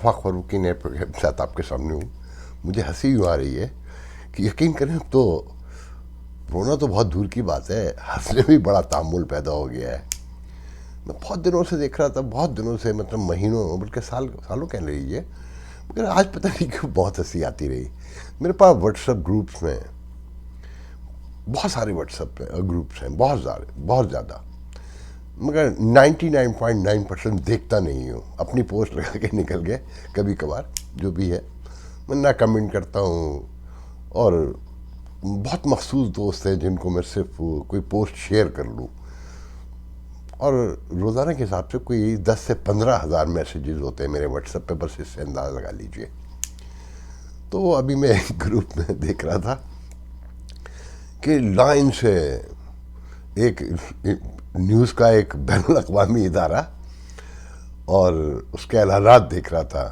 آفاق فاروقی نے ساتھ آپ کے سامنے ہوں. مجھے ہنسی یوں آ رہی ہے کہ یقین کریں اب تو رونا تو بہت دور کی بات ہے، ہنسنے میں بھی بڑا تعامل پیدا ہو گیا ہے. میں بہت دنوں سے دیکھ رہا تھا، بہت دنوں سے، مطلب مہینوں بلکہ سالوں کہہ لیجیے، مگر آج پتہ نہیں کیوں بہت ہنسی آتی رہی. میرے پاس واٹس ایپ گروپس میں بہت سارے واٹس ایپ گروپس ہیں، بہت زیادہ، مگر 99.9% دیکھتا نہیں ہوں. اپنی پوسٹ لگا کے نکل گئے کبھی کبھار جو بھی ہے، میں نہ کمنٹ کرتا ہوں. اور بہت مخصوص دوست ہیں جن کو میں صرف کوئی پوسٹ شیئر کر لوں، اور روزانہ کے حساب سے کوئی 10 سے 15 ہزار میسیجز ہوتے ہیں میرے واٹس ایپ پہ، بس اس سے اندازہ لگا لیجئے. تو ابھی میں ایک گروپ میں دیکھ رہا تھا کہ لائن سے ایک نیوز کا ایک بین الاقوامی ادارہ، اور اس کے اعلانات دیکھ رہا تھا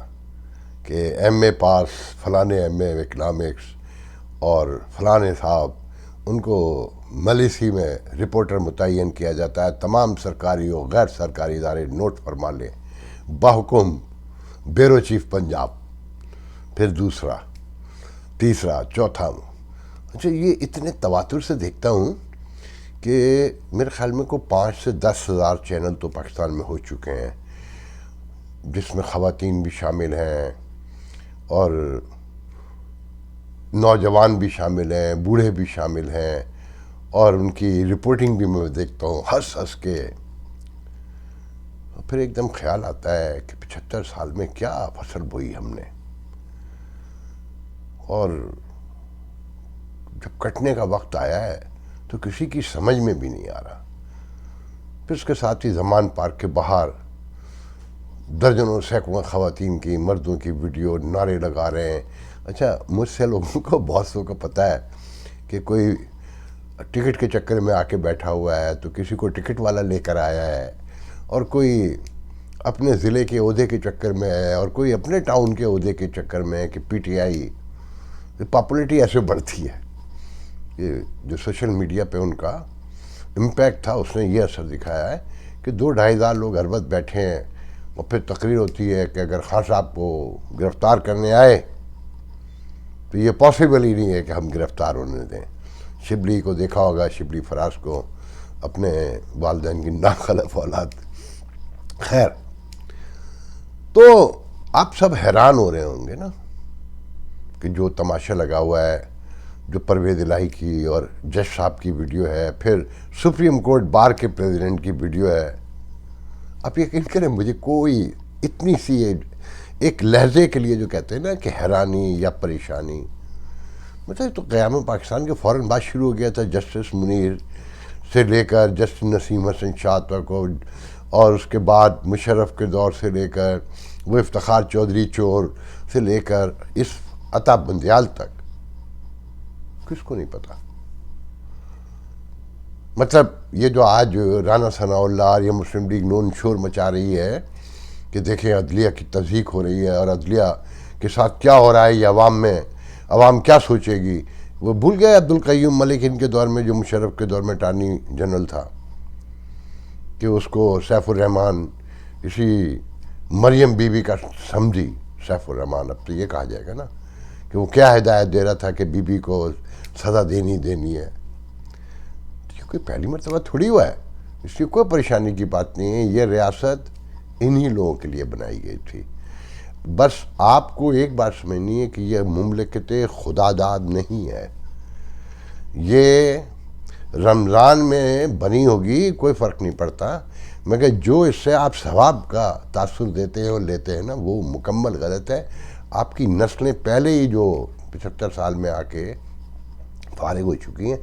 کہ ایم اے پاس فلانے ایم اے اکنامکس اور فلانے صاحب، ان کو ملیسی میں رپورٹر متعین کیا جاتا ہے، تمام سرکاری و غیر سرکاری ادارے نوٹ فرما لیں، بحکم بیورو چیف پنجاب. پھر دوسرا، تیسرا، چوتھا. اچھا، یہ اتنے تواتر سے دیکھتا ہوں کہ میرے خیال میں کو 5 سے 10 ہزار چینل تو پاکستان میں ہو چکے ہیں، جس میں خواتین بھی شامل ہیں اور نوجوان بھی شامل ہیں، بوڑھے بھی شامل ہیں، اور ان کی رپورٹنگ بھی میں دیکھتا ہوں ہنس کے. پھر ایک دم خیال آتا ہے کہ 75 سال میں کیا فصل بوئی ہم نے، اور جب کٹنے کا وقت آیا ہے تو کسی کی سمجھ میں بھی نہیں آ رہا. پھر اس کے ساتھ ہی زمان پارک کے باہر درجنوں سینکڑوں خواتین کی، مردوں کی ویڈیو نعرے لگا رہے ہیں. اچھا، مجھ سے لوگوں کو، بہت سو کو پتہ ہے کہ کوئی ٹکٹ کے چکر میں آ کے بیٹھا ہوا ہے تو کسی کو ٹکٹ والا لے کر آیا ہے، اور کوئی اپنے ضلع کے عہدے کے چکر میں ہے، اور کوئی اپنے ٹاؤن کے عہدے کے چکر میں ہے کہ پی ٹی آئی پاپولیٹی ایسے بڑھتی ہے. یہ جو سوشل میڈیا پہ ان کا امپیکٹ تھا، اس نے یہ اثر دکھایا ہے کہ 2-2.5 ہزار لوگ ہر وقت بیٹھے ہیں، اور پھر تقریر ہوتی ہے کہ اگر خان صاحب کو گرفتار کرنے آئے تو یہ پاسبل ہی نہیں ہے کہ ہم گرفتار ہونے دیں. شبلی کو دیکھا ہوگا، شبلی فراز کو، اپنے والدین کی ناخلف اولاد. خیر، تو آپ سب حیران ہو رہے ہوں گے نا کہ جو تماشا لگا ہوا ہے، جو پرویز الہی کی اور جج صاحب کی ویڈیو ہے، پھر سپریم کورٹ بار کے پریزیڈنٹ کی ویڈیو ہے. آپ یقین کریں، مجھے کوئی اتنی سی ایک لہجے کے لیے جو کہتے ہیں نا کہ حیرانی یا پریشانی، مطلب تو قیام پاکستان کے فوراً بعد شروع ہو گیا تھا، جسٹس منیر سے لے کر جسٹس نسیم حسن شاہ تک، اور اس کے بعد مشرف کے دور سے لے کر وہ افتخار چودھری چور سے لے کر اس عطا بندیال تک. کس کو نہیں پتا؟ مطلب یہ جو آج رانا ثناء اللہ اور یہ مسلم لیگ نون شور مچا رہی ہے کہ دیکھیں عدلیہ کی تضحیک ہو رہی ہے، اور عدلیہ کے ساتھ کیا ہو رہا ہے، یہ عوام کیا سوچے گی. وہ بھول گئے عبدالقیوم ملک ان کے دور میں، جو مشرف کے دور میں اٹارنی جنرل تھا، کہ اس کو سیف الرحمان، اسی مریم بی بی کا سمجھی سیف الرحمان، اب تو یہ کہا جائے گا نا کہ وہ کیا ہدایت دے رہا تھا کہ بی بی کو سزا دینی ہے. یہ کوئی پہلی مرتبہ تھوڑی ہوا ہے، اس کی کوئی پریشانی کی بات نہیں ہے. یہ ریاست انہی لوگوں کے لیے بنائی گئی تھی. بس آپ کو ایک بات سمجھنی ہے کہ یہ مملکت خدا داد نہیں ہے. یہ رمضان میں بنی ہوگی، کوئی فرق نہیں پڑتا، مگر جو اس سے آپ ثواب کا تاثر دیتے ہیں اور لیتے ہیں نا، وہ مکمل غلط ہے. آپ کی نسلیں پہلے ہی جو 75 سال میں آ کے فارغ ہو چکی ہیں،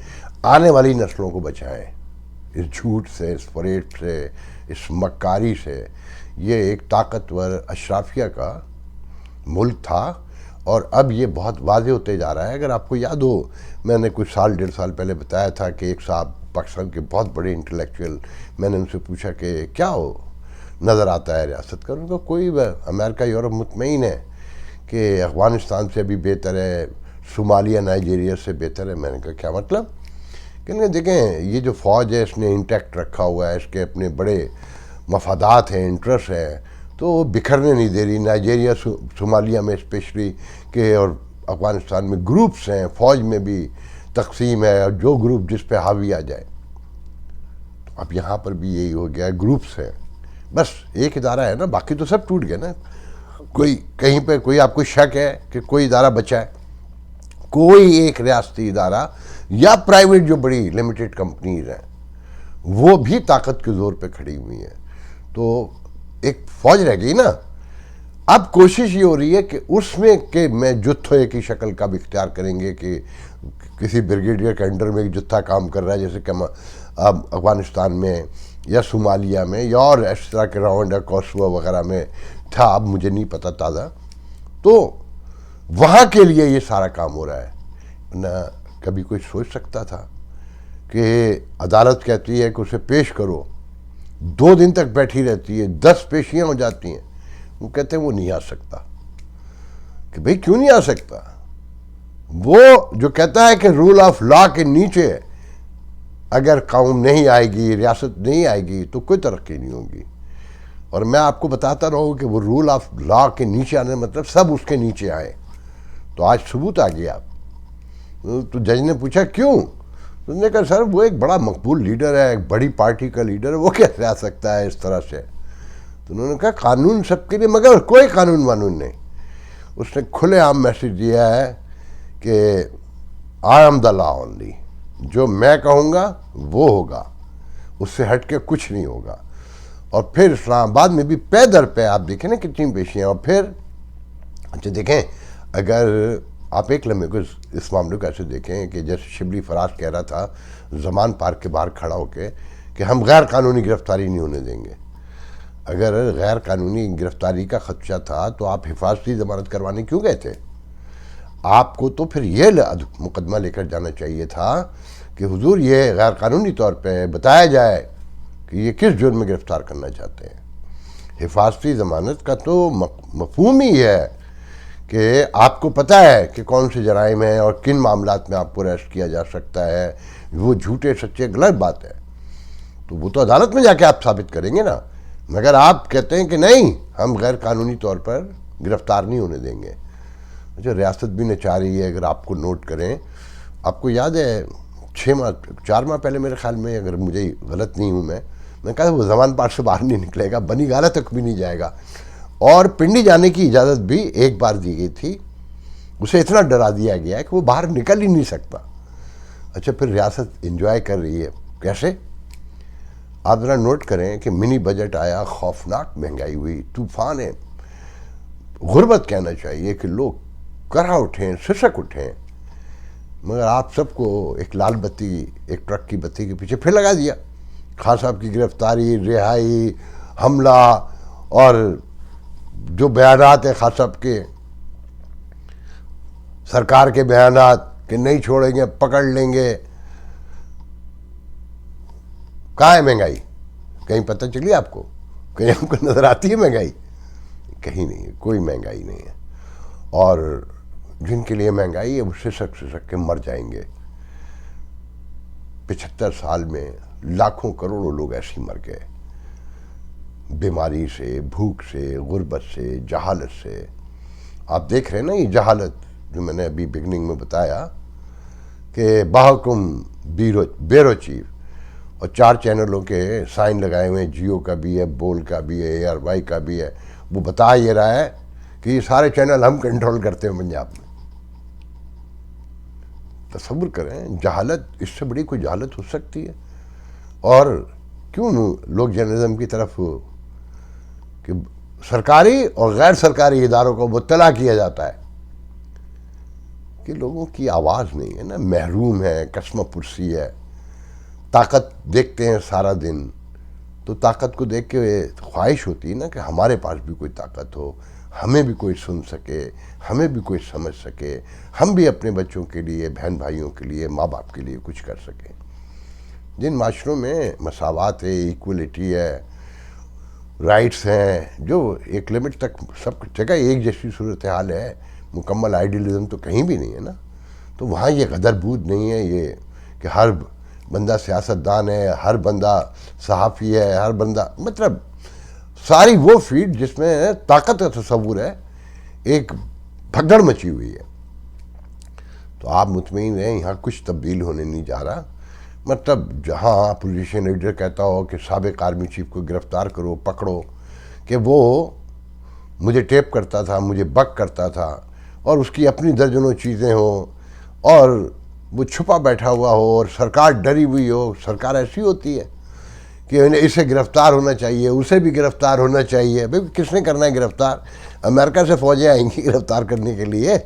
آنے والی نسلوں کو بچائیں اس جھوٹ سے، اس فریب سے، اس مکاری سے. یہ ایک طاقتور اشرافیہ کا ملک تھا، اور اب یہ بہت واضح ہوتے جا رہا ہے. اگر آپ کو یاد ہو، میں نے کچھ سال 1.5 سال پہلے بتایا تھا کہ ایک صاحب پاکستان کے بہت بڑے انٹلیکچوئل، میں نے ان سے پوچھا کہ کیا ہو نظر آتا ہے ریاست کا. ان کو کوئی امریکہ یورپ مطمئن ہے کہ افغانستان سے بھی بہتر ہے، صومالیہ نائجیریا سے بہتر ہے. میں نے کہا کیا مطلب؟ کہ دیکھیں یہ جو فوج ہے اس نے انٹیکٹ رکھا ہوا ہے، اس کے اپنے بڑے مفادات ہیں، انٹرسٹ ہیں، تو بکھرنے نہیں دے رہی. نائجیریا صومالیہ میں اسپیشلی کہ اور افغانستان میں گروپس ہیں, فوج میں بھی تقسیم ہے, اور جو گروپ جس پہ حاوی آ جائے. اب یہاں پر بھی یہی ہو گیا, گروپس ہیں, بس ایک ادارہ ہے نا, باقی تو سب ٹوٹ گیا نا. کوئی کہیں پہ کوئی آپ کو شک ہے کہ کوئی ادارہ بچا ہے, کوئی ایک ریاستی ادارہ یا پرائیویٹ جو بڑی لمیٹڈ کمپنیز ہیں وہ بھی طاقت کے زور پہ کھڑی ہوئی ہیں, تو ایک فوج رہ گئی نا. اب کوشش یہ ہو رہی ہے کہ اس میں کہ میں جتھے کی شکل کا بھی اختیار کریں گے کہ کسی بریگیڈیئر کے انڈر میں ایک جتھا کام کر رہا ہے, جیسے کہ اب افغانستان میں یا صومالیہ میں یا اور اس طرح کے راؤنڈ کوسوو وغیرہ میں تھا, اب مجھے نہیں پتہ تازہ. تو وہاں کے لیے یہ سارا کام ہو رہا ہے. نہ کبھی کوئی سوچ سکتا تھا کہ عدالت کہتی ہے کہ اسے پیش کرو, 2 دن تک بیٹھی رہتی ہے, 10 پیشیاں ہو جاتی ہیں, وہ کہتے ہیں وہ نہیں آ سکتا. کہ بھئی کیوں نہیں آ سکتا؟ وہ جو کہتا ہے کہ رول آف لا کے نیچے اگر قوم نہیں آئے گی, ریاست نہیں آئے گی تو کوئی ترقی نہیں ہوگی. اور میں آپ کو بتاتا رہوں کہ وہ رول آف لا کے نیچے آنے مطلب سب اس کے نیچے آئے. تو آج ثبوت آ گیا. تو جج نے پوچھا کیوں؟ تو نے کہا سر وہ ایک بڑا مقبول لیڈر ہے, ایک بڑی پارٹی کا لیڈر ہے, وہ کیسے آ سکتا ہے اس طرح سے؟ تو انہوں نے کہا قانون سب کے لیے, مگر کوئی قانون وانون نہیں. اس نے کھلے عام میسج دیا ہے کہ I am the law only, جو میں کہوں گا وہ ہوگا, اس سے ہٹ کے کچھ نہیں ہوگا. اور پھر اسلام آباد میں بھی پے در پہ آپ دیکھیں نا کتنی پیشیاں. اور پھر اچھا دیکھیں, اگر آپ ایک لمحے کو اس معاملے کو ایسے دیکھیں کہ جیسے شبلی فراز کہہ رہا تھا زمان پارک کے باہر کھڑا ہو کے کہ ہم غیر قانونی گرفتاری نہیں ہونے دیں گے. اگر غیر قانونی گرفتاری کا خدشہ تھا تو آپ حفاظتی ضمانت کروانے کیوں گئے تھے؟ آپ کو تو پھر یہ مقدمہ لے کر جانا چاہیے تھا کہ حضور یہ غیر قانونی طور پہ بتایا جائے کہ یہ کس جرم میں گرفتار کرنا چاہتے ہیں. حفاظتی ضمانت کا تو مفہوم ہی ہے کہ آپ کو پتہ ہے کہ کون سے جرائم ہیں اور کن معاملات میں آپ کو اریسٹ کیا جا سکتا ہے. وہ جھوٹے سچے غلط بات ہے, تو وہ تو عدالت میں جا کے آپ ثابت کریں گے نا. مگر آپ کہتے ہیں کہ نہیں ہم غیر قانونی طور پر گرفتار نہیں ہونے دیں گے. اچھا ریاست بھی نہ چاہ رہی ہے. اگر آپ کو نوٹ کریں, آپ کو یاد ہے 4 ماہ پہلے میرے خیال میں, اگر مجھے غلط نہیں ہوں میں کہا وہ زمان پار سے باہر نہیں نکلے گا, بنی گالہ تک بھی نہیں جائے گا. اور پنڈی جانے کی اجازت بھی ایک بار دی گئی تھی, اسے اتنا ڈرا دیا گیا ہے کہ وہ باہر نکل ہی نہیں سکتا. اچھا پھر ریاست انجوائے کر رہی ہے کیسے؟ آپ ذرا نوٹ کریں کہ منی بجٹ آیا, خوفناک مہنگائی ہوئی, طوفان ہے, غربت کہنا چاہیے کہ لوگ کرا اٹھیں, سسک اٹھیں. مگر آپ سب کو ایک لال بتی, ایک ٹرک کی بتی کے پیچھے پھر لگا دیا. خان صاحب کی گرفتاری, رہائی, حملہ, اور جو بیانات ہیں خان صاحب کے, سرکار کے بیانات کہ نہیں چھوڑیں گے, پکڑ لیں گے. کہاں ہے مہنگائی؟ کہیں پتہ چلی آپ کو؟ کہیں آپ کو نظر آتی ہے مہنگائی؟ کہیں نہیں ہے, کوئی مہنگائی نہیں ہے. اور جن کے لیے مہنگائی ہے وہ سسک کے مر جائیں گے. 75 سال میں لاکھوں کروڑوں لوگ ایسے ہی مر گئے, بیماری سے, بھوک سے, غربت سے, جہالت سے. آپ دیکھ رہے ہیں نا یہ جہالت جو میں نے ابھی بگننگ میں بتایا کہ باحکم بیورو چیف, اور 4 چینلوں کے سائن لگائے ہوئے ہیں, جیو کا بھی ہے, بول کا بھی ہے, ARY کا بھی ہے. وہ بتا یہ رہا ہے کہ یہ سارے چینل ہم کنٹرول کرتے ہیں پنجاب میں. تصور کریں, جہالت, اس سے بڑی کوئی جہالت ہو سکتی ہے؟ اور کیوں لوگ جرنلزم کی طرف کہ سرکاری اور غیر سرکاری اداروں کو مطلع کیا جاتا ہے کہ لوگوں کی آواز نہیں ہے نا, محروم ہے, کسمہ پرسی ہے. طاقت دیکھتے ہیں سارا دن, تو طاقت کو دیکھ کے خواہش ہوتی ہے نا کہ ہمارے پاس بھی کوئی طاقت ہو, ہمیں بھی کوئی سن سکے, ہمیں بھی کوئی سمجھ سکے, ہم بھی اپنے بچوں کے لیے, بہن بھائیوں کے لیے, ماں باپ کے لیے کچھ کر سکیں. جن معاشروں میں مساوات ہے, ایکولیٹی ہے, رائٹس ہیں, جو ایک لمٹ تک سب جگہ ایک جیسی صورتحال ہے, مکمل آئیڈیلزم تو کہیں بھی نہیں ہے نا. تو وہاں یہ غدر بود نہیں ہے یہ کہ ہر بندہ سیاستدان ہے, ہر بندہ صحافی ہے, ہر بندہ, مطلب ساری وہ فیڈ جس میں طاقت کا تصور ہے ایک بھگدڑ مچی ہوئی ہے. تو آپ مطمئن رہیں یہاں کچھ تبدیل ہونے نہیں جا رہا. مطلب جہاں اپوزیشن لیڈر کہتا ہو کہ سابق آرمی چیف کو گرفتار کرو پکڑو کہ وہ مجھے ٹیپ کرتا تھا مجھے بک کرتا تھا اور اس کی اپنی درجنوں چیزیں ہوں اور وہ چھپا بیٹھا ہوا ہو اور سرکار ڈری ہوئی ہو. سرکار ایسی ہوتی ہے کہ اسے گرفتار ہونا چاہیے اسے بھی گرفتار ہونا چاہیے. بھائی کس نے کرنا ہے گرفتار؟ امریکہ سے فوجیں آئیں گی گرفتار کرنے کے لیے.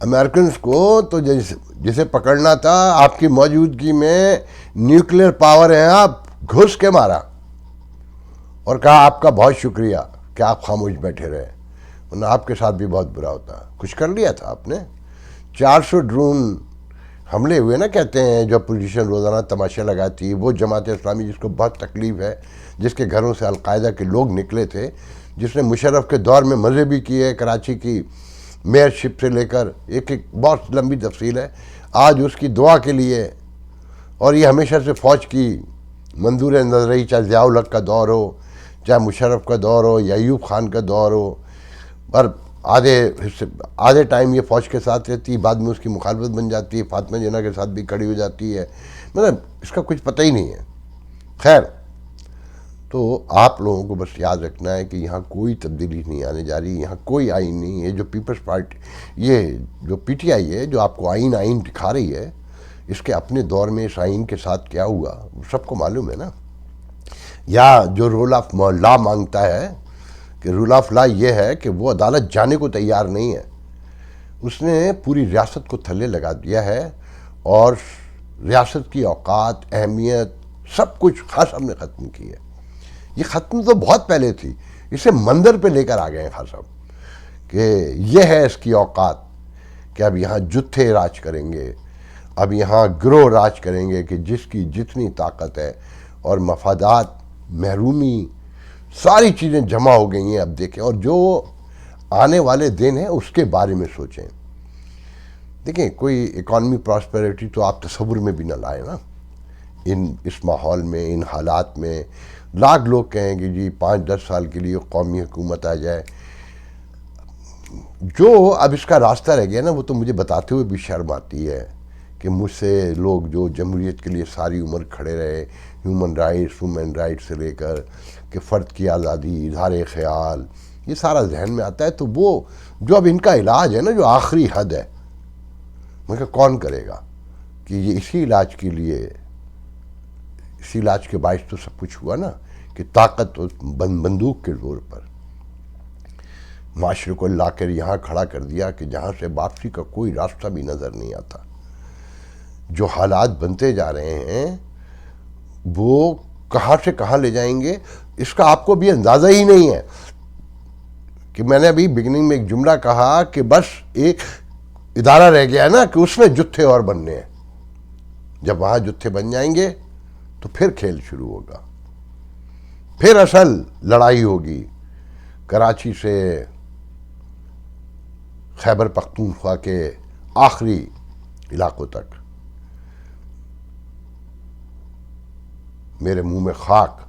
امریکنز کو تو جسے پکڑنا تھا آپ کی موجودگی میں نیوکلیئر پاور ہے آپ گھس کے مارا اور کہا آپ کا بہت شکریہ کہ آپ خاموش بیٹھے رہے ورنہ آپ کے ساتھ بھی بہت برا ہوتا. کچھ کر لیا تھا آپ نے. 400 ڈرون حملے ہوئے نا کہتے ہیں جو اپوزیشن روزانہ تماشے لگاتی. وہ جماعت اسلامی جس کو بہت تکلیف ہے جس کے گھروں سے القاعدہ کے لوگ نکلے تھے جس نے مشرف کے دور میں مزے بھی کیے کراچی کی میئر شپ سے لے کر ایک بہت لمبی تفصیل ہے. آج اس کی دعا کے لیے اور یہ ہمیشہ سے فوج کی منظور نظر رہی چاہے ضیاء الحق کا دور ہو چاہے مشرف کا دور ہو یا ایوب خان کا دور ہو. پر آدھے ٹائم یہ فوج کے ساتھ رہتی ہے بعد میں اس کی مخالفت بن جاتی ہے. فاطمہ جناح کے ساتھ بھی کھڑی ہو جاتی ہے. مطلب اس کا کچھ پتہ ہی نہیں ہے. خیر تو آپ لوگوں کو بس یاد رکھنا ہے کہ یہاں کوئی تبدیلی نہیں آنے جا رہی. یہاں کوئی آئین نہیں ہے. جو پیپلز پارٹی یہ جو پی ٹی آئی ہے جو آپ کو آئین دکھا رہی ہے اس کے اپنے دور میں اس آئین کے ساتھ کیا ہوا وہ سب کو معلوم ہے نا. یا جو رول آف لا مانگتا ہے کہ رول آف لا یہ ہے کہ وہ عدالت جانے کو تیار نہیں ہے. اس نے پوری ریاست کو تھلے لگا دیا ہے اور ریاست کی اوقات اہمیت سب کچھ خاص ہم نے ختم کی ہے. یہ ختم تو بہت پہلے تھی. اسے مندر پہ لے کر آ گئے ہیں خاص صاحب کہ یہ ہے اس کی اوقات کہ اب یہاں جتھے راج کریں گے اب یہاں گروہ راج کریں گے کہ جس کی جتنی طاقت ہے اور مفادات محرومی ساری چیزیں جمع ہو گئی ہیں. اب دیکھیں اور جو آنے والے دن ہیں اس کے بارے میں سوچیں. دیکھیں کوئی اکانومی پراسپیرٹی تو آپ تصور میں بھی نہ لائیں نا اس ماحول میں ان حالات میں. لاکھ لوگ کہیں کہ جی 5-10 سال کے لیے قومی حکومت آ جائے. جو اب اس کا راستہ رہ گیا نا وہ تو مجھے بتاتے ہوئے بھی شرم آتی ہے کہ مجھ سے لوگ جو جمہوریت کے لیے ساری عمر کھڑے رہے ہیومن رائٹس سے لے کر کہ فرد کی آزادی اظہار خیال یہ سارا ذہن میں آتا ہے. تو وہ جو اب ان کا علاج ہے نا جو آخری حد ہے میں کہ کون کرے گا کہ یہ اسی علاج کے لیے اسی علاج کے باعث تو سب کچھ ہوا نا کہ طاقت بندوق کے زور پر معاشرے کو لا کر یہاں کھڑا کر دیا کہ جہاں سے واپسی کا کوئی راستہ بھی نظر نہیں آتا. جو حالات بنتے جا رہے ہیں وہ کہاں سے کہاں لے جائیں گے اس کا آپ کو بھی اندازہ ہی نہیں ہے. کہ میں نے ابھی بگننگ میں ایک جملہ کہا کہ بس ایک ادارہ رہ گیا ہے نا کہ اس میں جتھے اور بننے ہیں. جب وہاں جتھے بن جائیں گے تو پھر کھیل شروع ہوگا. پھر اصل لڑائی ہوگی کراچی سے خیبر پختونخوا کے آخری علاقوں تک. میرے منہ میں خاک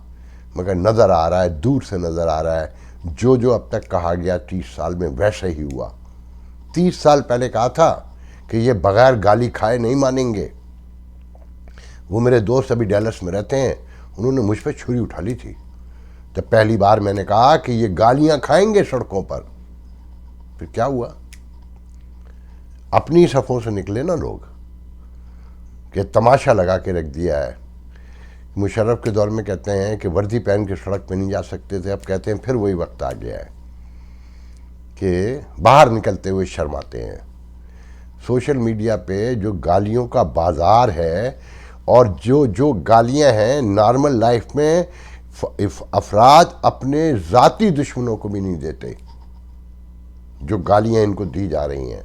مگر نظر آ رہا ہے دور سے نظر آ رہا ہے جو اب تک کہا گیا 30 سال میں ویسے ہی ہوا. 30 سال پہلے کہا تھا کہ یہ بغیر گالی کھائے نہیں مانیں گے. وہ میرے دوست ابھی ڈیلس میں رہتے ہیں انہوں نے مجھ پہ چھری اٹھا لی تھی جب پہلی بار میں نے کہا کہ یہ گالیاں کھائیں گے سڑکوں پر. پھر کیا ہوا اپنی صفوں سے نکلے نا لوگ کہ تماشا لگا کے رکھ دیا ہے. مشرف کے دور میں کہتے ہیں کہ وردی پہن کے سڑک پہ نہیں جا سکتے تھے. اب کہتے ہیں پھر وہی وقت آ گیا ہے کہ باہر نکلتے ہوئے شرماتے ہیں. سوشل میڈیا پہ جو گالیوں کا بازار ہے اور جو گالیاں ہیں نارمل لائف میں افراد اپنے ذاتی دشمنوں کو بھی نہیں دیتے جو گالیاں ان کو دی جا رہی ہیں.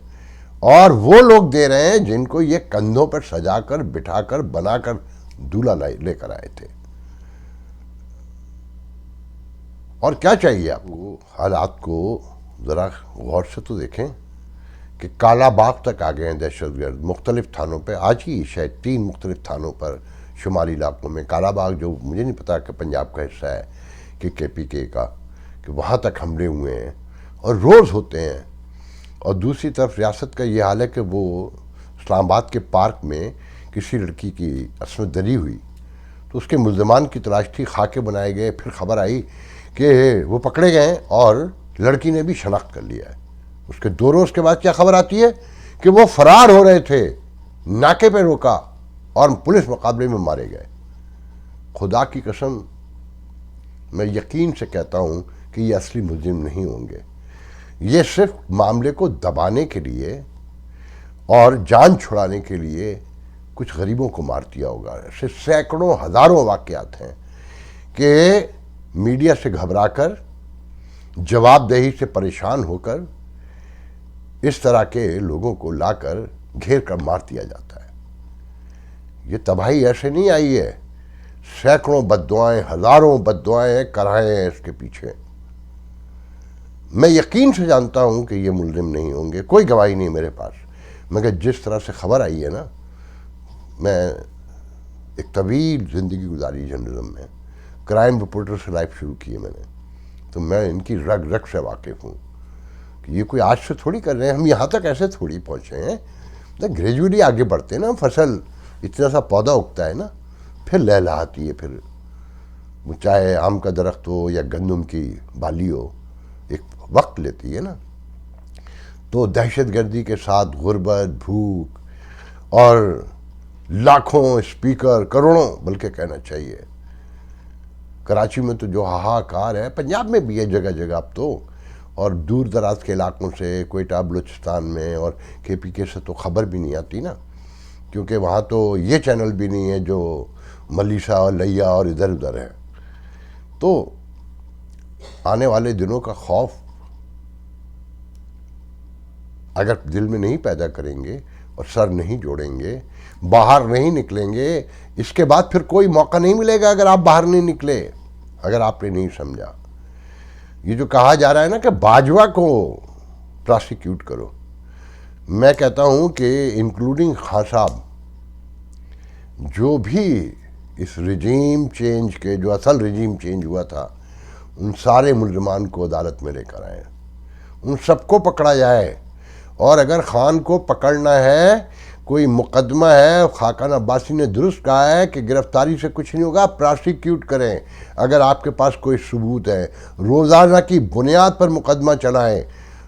اور وہ لوگ دے رہے ہیں جن کو یہ کندھوں پر سجا کر بٹھا کر بنا کر دولہا لے کر آئے تھے. اور کیا چاہیے آپ کو حالات کو ذرا غور سے تو دیکھیں کہ کالا باغ تک آ گئے ہیں دہشت گرد مختلف تھانوں پہ. آج ہی شاید 3 مختلف تھانوں پر شمالی علاقوں میں کالا باغ جو مجھے نہیں پتا کہ پنجاب کا حصہ ہے کہ KPK کا کہ وہاں تک حملے ہوئے ہیں اور روز ہوتے ہیں. اور دوسری طرف ریاست کا یہ حال ہے کہ وہ اسلام آباد کے پارک میں کسی لڑکی کی عصمت دری ہوئی تو اس کے ملزمان کی تلاش تھی، خاکے بنائے گئے، پھر خبر آئی کہ وہ پکڑے گئے ہیں اور لڑکی نے بھی شناخت کر لیا ہے. اس کے 2 روز کے بعد کیا خبر آتی ہے کہ وہ فرار ہو رہے تھے، ناکے پہ روکا اور پولیس مقابلے میں مارے گئے. خدا کی قسم میں یقین سے کہتا ہوں کہ یہ اصلی ملزم نہیں ہوں گے. یہ صرف معاملے کو دبانے کے لیے اور جان چھڑانے کے لیے کچھ غریبوں کو مار دیا ہوگا. ایسے سینکڑوں ہزاروں واقعات ہیں کہ میڈیا سے گھبرا کر، جواب دہی سے پریشان ہو کر اس طرح کے لوگوں کو لا کر گھیر کر مار دیا جاتا ہے. یہ تباہی ایسے نہیں آئی ہے، سینکڑوں بددعائیں، ہزاروں بددعائیں کرائے ہیں اس کے پیچھے. میں یقین سے جانتا ہوں کہ یہ ملزم نہیں ہوں گے، کوئی گواہی نہیں میرے پاس، مگر جس طرح سے خبر آئی ہے نا، میں ایک طویل زندگی گزاری جرنلزم میں، کرائم رپورٹر سے لائف شروع کی ہے میں نے، تو میں ان کی رگ رگ سے واقف ہوں کہ یہ کوئی آج سے تھوڑی کر رہے ہیں. ہم یہاں تک ایسے تھوڑی پہنچے ہیں، گریجولی آگے بڑھتے ہیں نا. فصل اتنا سا پودا اگتا ہے نا، پھر لہلہاتی ہے، پھر وہ چاہے آم کا درخت ہو یا گندم کی بالی ہو، ایک وقت لیتی ہے نا. تو دہشت گردی کے ساتھ غربت، بھوک اور لاکھوں اسپیکر، کروڑوں بلکہ کہنا چاہیے، کراچی میں تو جو ہاہاکار ہے، پنجاب میں بھی ہے جگہ جگہ اب تو، اور دور دراز کے علاقوں سے، کوئٹہ بلوچستان میں اور KPK سے تو خبر بھی نہیں آتی نا، کیونکہ وہاں تو یہ چینل بھی نہیں ہے جو ملیسا اور لیا اور ادھر ادھر ہے. تو آنے والے دنوں کا خوف اگر دل میں نہیں پیدا کریں گے اور سر نہیں جوڑیں گے، باہر نہیں نکلیں گے، اس کے بعد پھر کوئی موقع نہیں ملے گا اگر آپ باہر نہیں نکلے، اگر آپ نے نہیں سمجھا. یہ جو کہا جا رہا ہے نا کہ باجوہ کو پراسیکیوٹ کرو، میں کہتا ہوں کہ انکلوڈنگ خان صاحب، جو بھی اس رجیم چینج کے، جو اصل رجیم چینج ہوا تھا، ان سارے ملزمان کو عدالت میں لے کر آئے، ان سب کو پکڑا جائے. اور اگر خان کو پکڑنا ہے، کوئی مقدمہ ہے، خاقان عباسی نے درست کہا ہے کہ گرفتاری سے کچھ نہیں ہوگا، پراسیکیوٹ کریں. اگر آپ کے پاس کوئی ثبوت ہے، روزانہ کی بنیاد پر مقدمہ چلائیں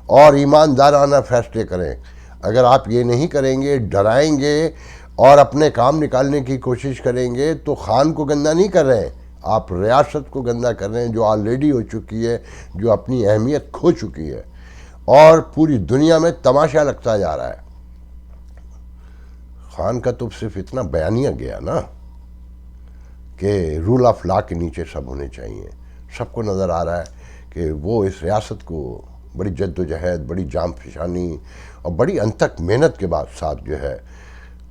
اور ایماندارانہ فیصلے کریں. اگر آپ یہ نہیں کریں گے، ڈرائیں گے اور اپنے کام نکالنے کی کوشش کریں گے، تو خان کو گندہ نہیں کر رہے ہیں، آپ ریاست کو گندہ کر رہے ہیں، جو آلریڈی ہو چکی ہے، جو اپنی اہمیت کھو چکی ہے اور پوری دنیا میں تماشا لگتا جا رہا ہے. خان کا تو صرف اتنا بیانیہ گیا نا کہ رول آف لا کے نیچے سب ہونے چاہیے. سب کو نظر آ رہا ہے کہ وہ اس ریاست کو بڑی جد و جہد، بڑی جام فشانی اور بڑی انتھک محنت کے بعد ساتھ جو ہے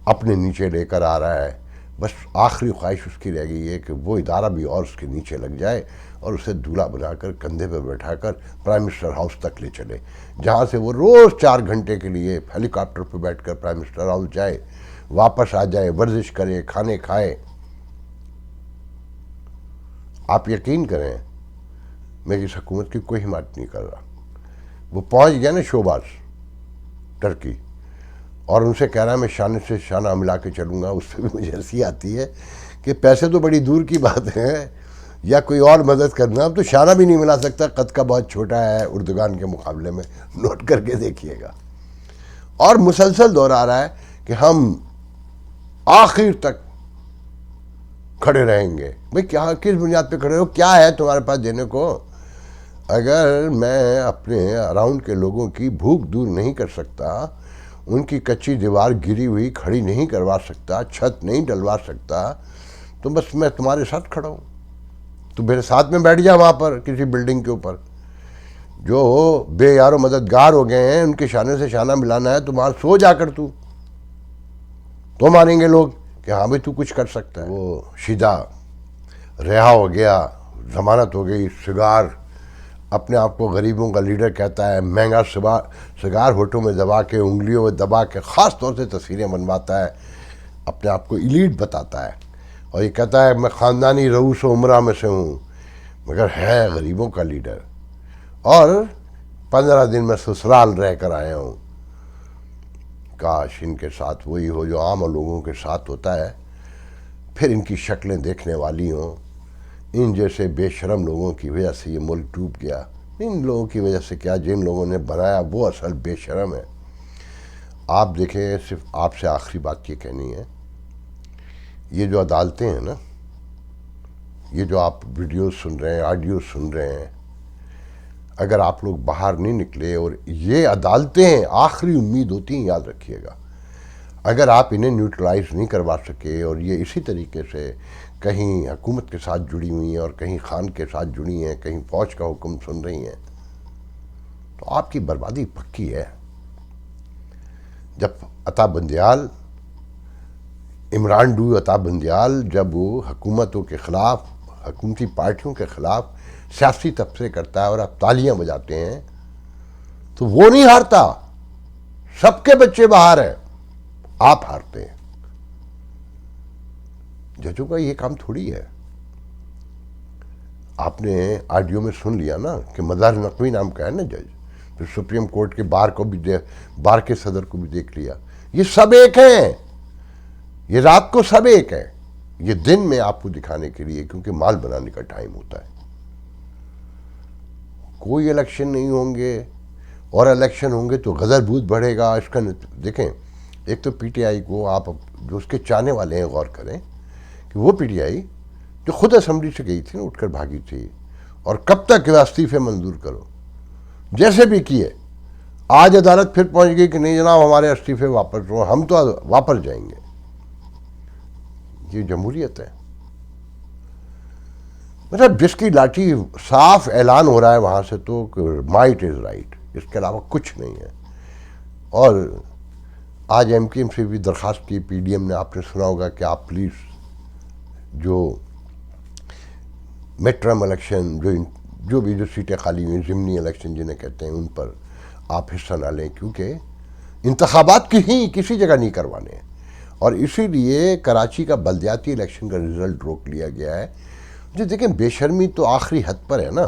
اپنے نیچے لے کر آ رہا ہے. بس آخری خواہش اس کی رہ گئی ہے کہ وہ ادارہ بھی اور اس کے نیچے لگ جائے اور اسے دولہا بنا کر کندھے پہ بیٹھا کر پرائم منسٹر ہاؤس تک لے چلے، جہاں سے وہ روز 4 گھنٹے کے لیے ہیلی کاپٹر پہ بیٹھ کر پرائم منسٹر ہاؤس جائے، واپس آ جائے، ورزش کرے، کھانے کھائے. آپ یقین کریں، میں اس حکومت کی کوئی حمایت نہیں کر رہا. وہ پہنچ گیا نا شوباز ٹرکی، اور ان سے کہہ رہا ہے میں شانے سے شانہ ملا کے چلوں گا. اس سے بھی مجھے ہنسی آتی ہے کہ پیسے تو بڑی دور کی بات ہے، یا کوئی اور مدد کرنا، اب تو شانہ بھی نہیں ملا سکتا، قد کا بہت چھوٹا ہے اردوغان کے مقابلے میں. نوٹ کر کے دیکھیے گا. اور مسلسل دہرا رہا ہے کہ ہم آخر تک کھڑے رہیں گے. بھئی کیا، کس بنیاد پہ کھڑے ہو؟ کیا ہے تمہارے پاس دینے کو؟ اگر میں اپنے اراؤنڈ کے لوگوں کی بھوک دور نہیں کر سکتا، ان کی کچی دیوار گری ہوئی کھڑی نہیں کروا سکتا، چھت نہیں ڈلوا سکتا، تو بس میں تمہارے ساتھ کھڑا ہوں. تو میرے ساتھ میں بیٹھ جا وہاں پر کسی بلڈنگ کے اوپر. جو بے یار و مددگار ہو گئے ہیں، ان کے شانے سے شانہ ملانا ہے، تمہارا سو جا کر تو مانیں گے لوگ کہ ہاں بھئی تو کچھ کر سکتا ہے. وہ شیدہ رہا ہو گیا، ضمانت ہو گئی. سگار، اپنے آپ کو غریبوں کا لیڈر کہتا ہے، مہنگا سگار ہونٹوں میں دبا کے، انگلیوں میں دبا کے خاص طور سے تصویریں بنواتا ہے، اپنے آپ کو ایلیٹ بتاتا ہے، اور یہ کہتا ہے میں خاندانی رؤوس و امراء میں سے ہوں، مگر ہے غریبوں کا لیڈر. اور 15 دن میں سسرال رہ کر آیا ہوں. کاش ان کے ساتھ وہی ہو جو عام لوگوں کے ساتھ ہوتا ہے، پھر ان کی شکلیں دیکھنے والی ہوں. ان جیسے بے شرم لوگوں کی وجہ سے یہ ملک ڈوب گیا. ان لوگوں کی وجہ سے کیا، جن لوگوں نے بنایا وہ اصل بے شرم ہے. آپ دیکھیں، صرف آپ سے آخری بات یہ کہنی ہے، یہ جو عدالتیں ہیں نا، یہ جو آپ ویڈیوز سن رہے ہیں، آڈیوز سن رہے ہیں، اگر آپ لوگ باہر نہیں نکلے، اور یہ عدالتیں آخری امید ہوتی ہیں، یاد رکھیے گا. اگر آپ انہیں نیوٹرلائز نہیں کروا سکے اور یہ اسی طریقے سے کہیں حکومت کے ساتھ جڑی ہوئی ہیں اور کہیں خان کے ساتھ جڑی ہیں، کہیں فوج کا حکم سن رہی ہیں، تو آپ کی بربادی پکی ہے. جب عطا بندیال، عمران ڈو عطا بندیال، جب وہ حکومتوں کے خلاف، حکومتی پارٹیوں کے خلاف سیاسی تبصرے کرتا ہے اور آپ تالیاں بجاتے ہیں، تو وہ نہیں ہارتا. سب کے بچے باہر ہیں، آپ ہارتے ہیں. ججوں کا یہ کام تھوڑی ہے. آپ نے آڈیو میں سن لیا نا کہ مظہر نقوی نام کا ہے نا جج، پھر سپریم کورٹ کے بار کے صدر کو بھی دیکھ لیا. یہ سب ایک ہیں، یہ رات کو سب ایک ہیں. یہ دن میں آپ کو دکھانے کے لیے، کیونکہ مال بنانے کا ٹائم ہوتا ہے. کوئی الیکشن نہیں ہوں گے، اور الیکشن ہوں گے تو غدر بوت بڑھے گا. اس کا دیکھیں، ایک تو پی ٹی آئی کو آپ جو اس کے چاہنے والے ہیں غور کریں کہ وہ پی ٹی آئی جو خود اسمبلی سے گئی تھی نا، اٹھ کر بھاگی تھی، اور کب تک استعفے منظور کرو، جیسے بھی کیے. آج عدالت پھر پہنچ گئی کہ نہیں جناب ہمارے استعفے واپس لو، ہم تو واپس جائیں گے. یہ جمہوریت ہے. مطلب جس کی لاٹھی صاف اعلان ہو رہا ہے وہاں سے تو مائٹ از رائٹ، اس کے علاوہ کچھ نہیں ہے. اور آج ایم کیو ایم سے بھی درخواست کی، پی ڈی ایم نے، آپ نے سنا ہوگا کہ آپ پلیز جو مڈ ٹرم الیکشن، جو بھی جو سیٹیں خالی ہوئی، ضمنی الیکشن جنہیں کہتے ہیں، ان پر آپ حصہ نہ لیں، کیونکہ انتخابات کسی جگہ نہیں کروانے ہیں. اور اسی لیے کراچی کا بلدیاتی الیکشن کا رزلٹ روک لیا گیا ہے. جو دیکھیں، بے شرمی تو آخری حد پر ہے نا،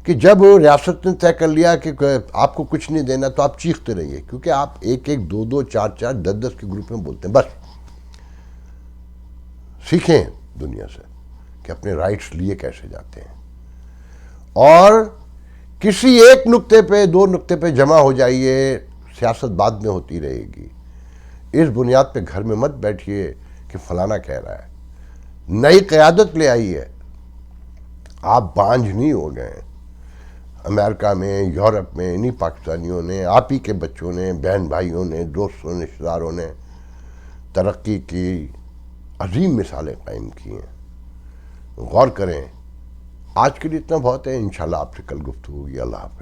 کہ جب ریاست نے طے کر لیا کہ آپ کو کچھ نہیں دینا، تو آپ چیختے رہیے، کیونکہ آپ ایک دو چار دس کے گروپ میں بولتے ہیں. بس سیکھیں دنیا سے کہ اپنے رائٹس لیے کیسے جاتے ہیں. اور کسی ایک نقطے پہ، دو نقطے پہ جمع ہو جائیے، سیاست بعد میں ہوتی رہے گی. اس بنیاد پہ گھر میں مت بیٹھیے کہ فلانا کہہ رہا ہے. نئی قیادت لے آئی ہے، آپ بانجھ نہیں ہو گئے. امریکہ میں، یورپ میں انہی پاکستانیوں نے، آپ ہی کے بچوں نے، بہن بھائیوں نے، دوستوں نے، رشتہ داروں نے ترقی کی عظیم مثالیں قائم کی ہیں. غور کریں. آج کے لیے اتنا بہت ہے. انشاءاللہ آپ سے کل گفتگو ہوگی. اللہ حافظ.